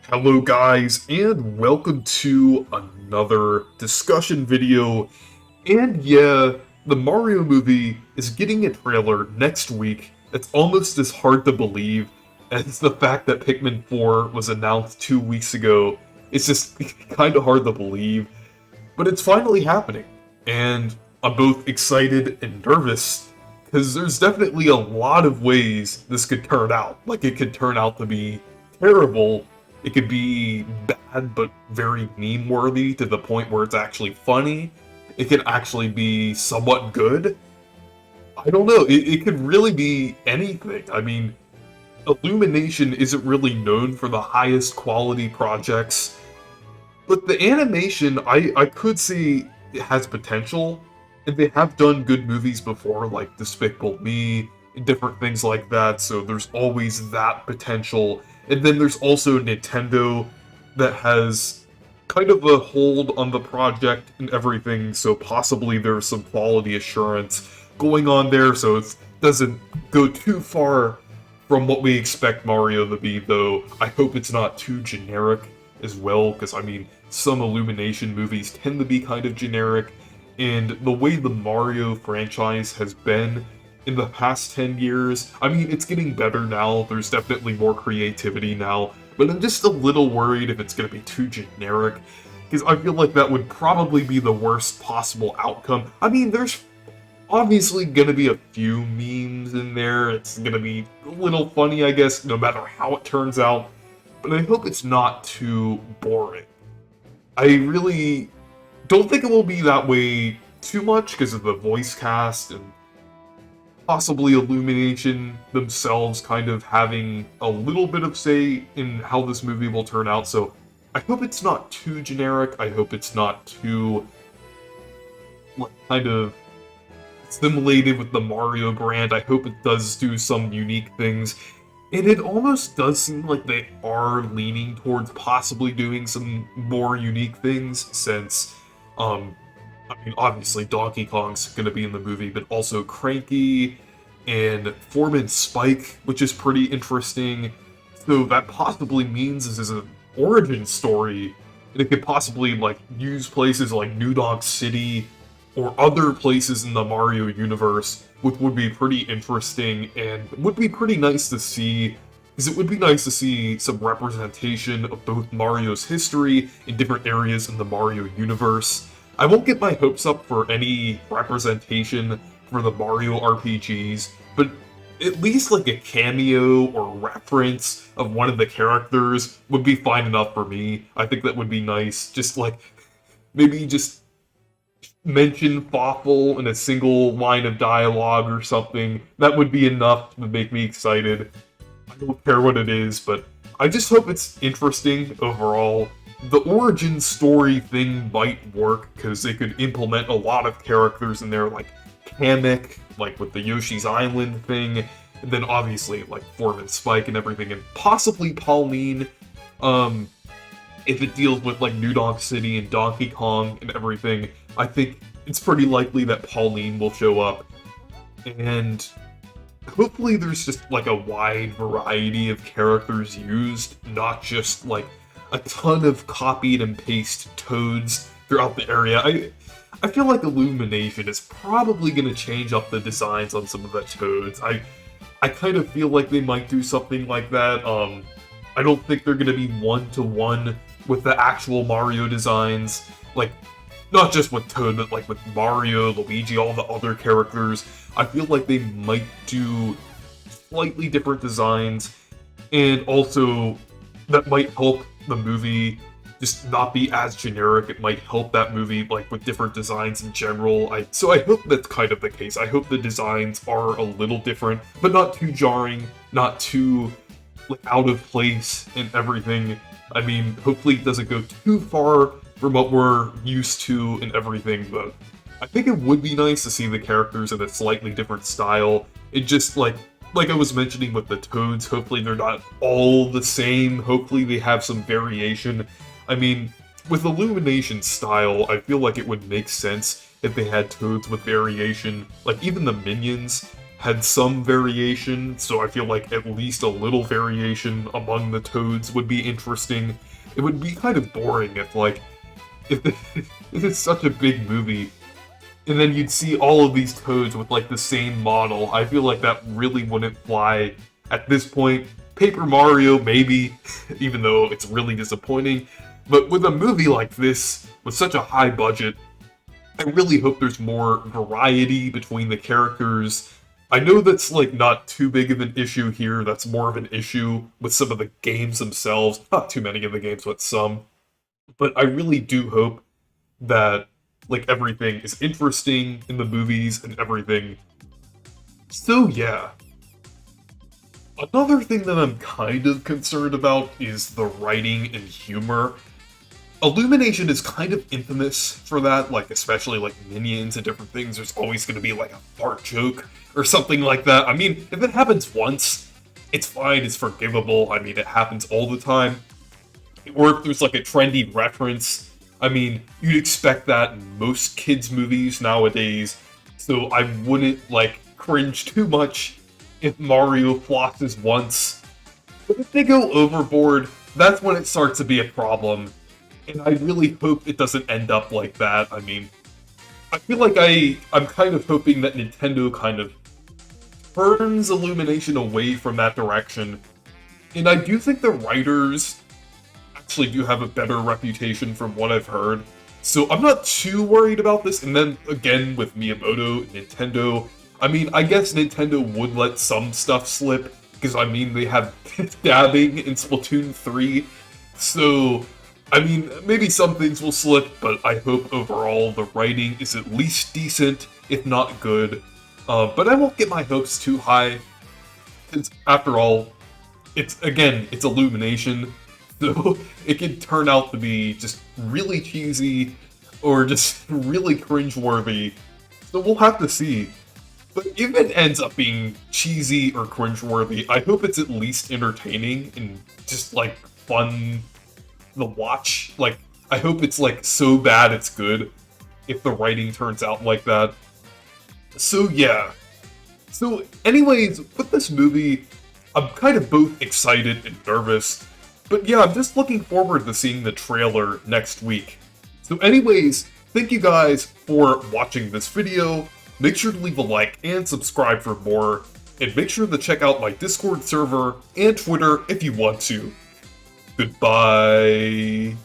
Hello guys, and welcome to another discussion video. And yeah, the Mario movie is getting a trailer next week. It's almost as hard to believe as the fact that Pikmin 4 was announced 2 weeks ago. It's just kind of hard to believe, but it's finally happening. And I'm both excited and nervous, because there's definitely a lot of ways this could turn out. Like, it could turn out to be terrible, it could be bad but very meme-worthy to the point where it's actually funny. It could actually be somewhat good. I don't know, it could really be anything. I mean, Illumination isn't really known for the highest quality projects, but the animation, I could see it has potential, and they have done good movies before, like Despicable Me, and different things like that, so there's always that potential. And then there's also Nintendo that has kind of a hold on the project and everything, so possibly there's some quality assurance going on there, so it doesn't go too far from what we expect Mario to be, though I hope it's not too generic as well, because I mean, some Illumination movies tend to be kind of generic, and the way the Mario franchise has been in the past 10 years, I mean, it's getting better now, there's definitely more creativity now, but I'm just a little worried if it's going to be too generic, because I feel like that would probably be the worst possible outcome. I mean, there's obviously gonna be a few memes in there, it's gonna be a little funny, I guess, no matter how it turns out, but I hope it's not too boring. I really don't think it will be that way too much because of the voice cast and possibly Illumination themselves kind of having a little bit of say in how this movie will turn out, so I hope it's not too generic, I hope it's not too, like, kind of assimilated with the Mario brand. I hope it does do some unique things. And it almost does seem like they are leaning towards possibly doing some more unique things since, I mean, obviously Donkey Kong's gonna be in the movie, but also Cranky and Foreman Spike, which is pretty interesting. So that possibly means this is an origin story, and it could possibly, like, use places like New Donk City or other places in the Mario universe, which would be pretty interesting and would be pretty nice to see, because it would be nice to see some representation of both Mario's history in different areas in the Mario universe. I won't get my hopes up for any representation for the Mario RPGs, but at least like a cameo or reference of one of the characters would be fine enough for me. I think that would be nice. Just like, maybe just mention Fawful in a single line of dialogue or something. That would be enough to make me excited. I don't care what it is, but I just hope it's interesting overall. The origin story thing might work, because they could implement a lot of characters in there, like Kamek, like with the Yoshi's Island thing, and then obviously like Foreman Spike and everything, and possibly Pauline, if it deals with like New Donk City and Donkey Kong and everything. I think it's pretty likely that Pauline will show up, and hopefully there's just like a wide variety of characters used, not just like a ton of copied and paste Toads throughout the area. I feel like Illumination is probably going to change up the designs on some of the Toads. I kind of feel like they might do something like that. I don't think they're going to be one-to-one with the actual Mario designs. Like, not just with Toad, but like with Mario, Luigi, all the other characters. I feel like they might do slightly different designs, and also that might help the movie just not be as generic. It might help that movie like with different designs in general. So I hope that's kind of the case. I hope the designs are a little different, but not too jarring, not too like out of place and everything. I mean, hopefully it doesn't go too far from what we're used to and everything, but I think it would be nice to see the characters in a slightly different style. It just like I was mentioning with the Toads, hopefully they're not all the same. Hopefully they have some variation. I mean, with Illumination style, I feel like it would make sense if they had Toads with variation. Like, even the minions had some variation, so I feel like at least a little variation among the Toads would be interesting. It would be kind of boring if, like, if it's such a big movie, and then you'd see all of these Toads with, like, the same model. I feel like that really wouldn't fly at this point. Paper Mario, maybe, even though it's really disappointing. But with a movie like this, with such a high budget, I really hope there's more variety between the characters. I know that's, like, not too big of an issue here. That's more of an issue with some of the games themselves. Not too many of the games, but some. But I really do hope that, like, everything is interesting in the movies and everything. So, yeah. Another thing that I'm kind of concerned about is the writing and humor. Illumination is kind of infamous for that, like, especially, like, Minions and different things. There's always going to be, like, a fart joke or something like that. I mean, if it happens once, it's fine, it's forgivable. I mean, it happens all the time. Or if there's, like, a trendy reference, I mean, you'd expect that in most kids' movies nowadays, so I wouldn't, like, cringe too much if Mario flosses once. But if they go overboard, that's when it starts to be a problem. And I really hope it doesn't end up like that. I mean, I feel like I'm kind of hoping that Nintendo kind of turns Illumination away from that direction. And I do think the writers actually do have a better reputation from what I've heard. So I'm not too worried about this. And then again, with Miyamoto and Nintendo, I mean, I guess Nintendo would let some stuff slip, because I mean, they have dabbing in Splatoon 3. So, I mean, maybe some things will slip, but I hope overall the writing is at least decent, if not good. But I won't get my hopes too high, because after all, it's Illumination, so it could turn out to be just really cheesy, or just really cringeworthy, so we'll have to see. But if it ends up being cheesy or cringeworthy, I hope it's at least entertaining and just, like, fun to watch. Like, I hope it's, like, so bad it's good, if the writing turns out like that. So, yeah. So, anyways, with this movie, I'm kind of both excited and nervous. But yeah, I'm just looking forward to seeing the trailer next week. So anyways, thank you guys for watching this video. Make sure to leave a like and subscribe for more, and make sure to check out my Discord server and Twitter if you want to. Goodbye.